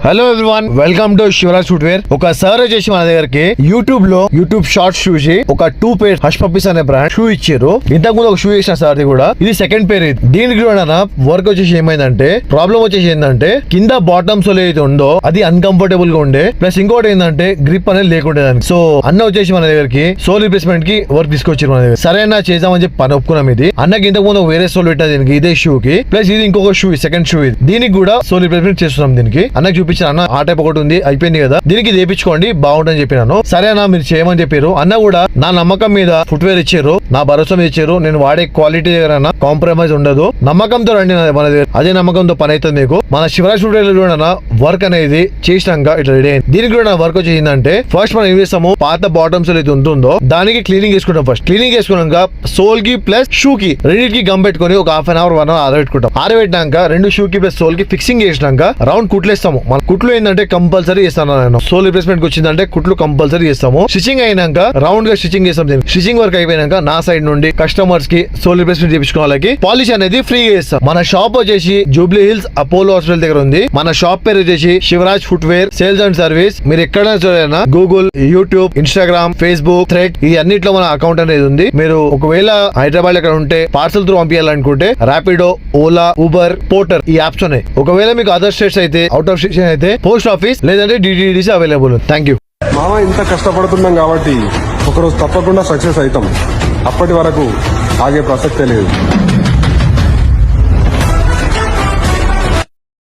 Hello everyone, welcome to Shivraj footwear. ఒక sir వచ్చేసి మన దగ్గరికి యూట్యూబ్ షార్ట్స్ చూసి ఒక 2 పేర్ హష్ పప్పీస్ అనే బ్రాండ్ షూ ఇచ్చారు. ఇంతకు ముందు ఒక షూ ఇచ్చిన సార్ కూడా ఇది సెకండ్ పేర్. ఇది దీనికి కూడా వర్క్ వచ్చేసి ఏమైందంటే ప్రాబ్లం వచ్చేసి ఏంటంటే కింద బాటమ్ సోల్ ఏదైతే ఉందో అది అన్కంఫర్టబుల్ గా ఉండే, ప్లస్ ఇంకోటి ఏంటంటే గ్రిప్ అనేది లేకుండే దానికి. సో అన్న వచ్చేసి మన దగ్గరికి సోల్ రిప్లేస్మెంట్ కి వర్క్ తీసుకొచ్చారు మన దగ్గర. సరే అన్న చేద్దామని చెప్పి పని ఒప్పుకున్నాం. ఇది అన్నకి ఇంతకు ముందు వేరే సోల్ పెట్టా దీనికి ఇదే షూ కి, ప్లస్ ఇది ఇంకొక షూ సెకండ్ షూ. ఇది దీనికి కూడా సోల్ రిప్లేస్మెంట్ చేస్తున్నాం. దీనికి అన్నకి చూపించిన అన్న ఆ టైప్ ఒకటి ఉంది అయిపోయింది కదా, దీనికి ఇది వేయించుకోండి బాగుంటుందని చెప్పినాను. సరే అన్న మీరు చేయమని చెప్పారు. అన్న కూడా నా నమ్మకం మీద ఫుట్వేర్ ఇచ్చారు, నా భరోసా మీద ఇచ్చారు. నేను వాడే క్వాలిటీ దగ్గర కాంప్రమైజ్ ఉండదు, నమ్మకంతో రండి మన దగ్గర. అదే నమ్మకంతో పని అవుతుంది మీకు. మన శివరాజ్ ఫుట్వేర్ కూడా వర్క్ అనేది చేసినాక ఇట్లా రెడీ అయింది. దీనికి కూడా వర్క్ వచ్చేసిందంటే ఫస్ట్ మనం ఏం చేస్తాము, పాత బాటమ్స్ ఏదైతే ఉంటుందో దానికి క్లీనింగ్ చేసుకుంటాం. ఫస్ట్ క్లీనింగ్ చేసుకున్నాక సోల్ కి ప్లస్ షూ కి రెండింటికి గమ్ పెట్టుకుని ఒక హాఫ్ అన్ అవర్ 1 అవర్ ఆరబెట్టుకుంటాం. ఆరబెట్టినాక రెండు షూ కి ప్లస్ సోల్ కి ఫిక్సింగ్ చేసినాక రౌండ్ కుట్లేస్తాము. మన కుట్లు ఏంటంటే కంపల్సరీ చేస్తాను నేను. సోల్ రిప్లేస్మెంట్ వచ్చిందంటే కుట్లు కంపల్సరీ చేస్తాము. స్టిచింగ్ అయినాక రౌండ్ గా స్టిచింగ్ చేస్తాం. స్టిచింగ్ వర్క్ అయిపోయినాక నా సైడ్ నుండి కస్టమర్స్ కి సోల్ రిప్లేస్మెంట్ చేయించుకున్న వాళ్ళకి పాలిష్ అనేది ఫ్రీగా చేస్తాం. మన షాప్ వచ్చేసి జూబ్లీ హిల్స్ అపోలో హాస్పిటల్ దగ్గర ఉంది. మన షాప్ పేరు వచ్చేసి Shivraj footwear sales and service. మీరు ఎక్కడైనా చూడైనా Google, YouTube, Instagram, Facebook, thread ఈ అన్నిట్లో మన అకౌంట్ అనేది ఉంది. మీరు ఒకవేళ హైదరాబాద్ ఎక్కడ ఉంటే పార్సల్ త్రూ పంపించాలనుకుంటే ర్యాపిడో, ఓలా, ఊబర్, పోర్టర్ ఈ యాప్స్ ఉన్నాయి. ఒకవేళ మీకు అదర్ స్టేట్స్ అయితే, అవుట్ ఆఫ్ స్టేషన్ అయితే పోస్ట్ ఆఫీస్ లేదంటే డిటిడిసి అవైలబుల్. Thank you. మామ ఇంత కష్టపడుతున్నాం కాబట్టి ఒకరోజు తప్పకుండా సక్సెస్ అవుతాం. అప్పటి వరకు ఆగే ప్రసక్తే లేదు.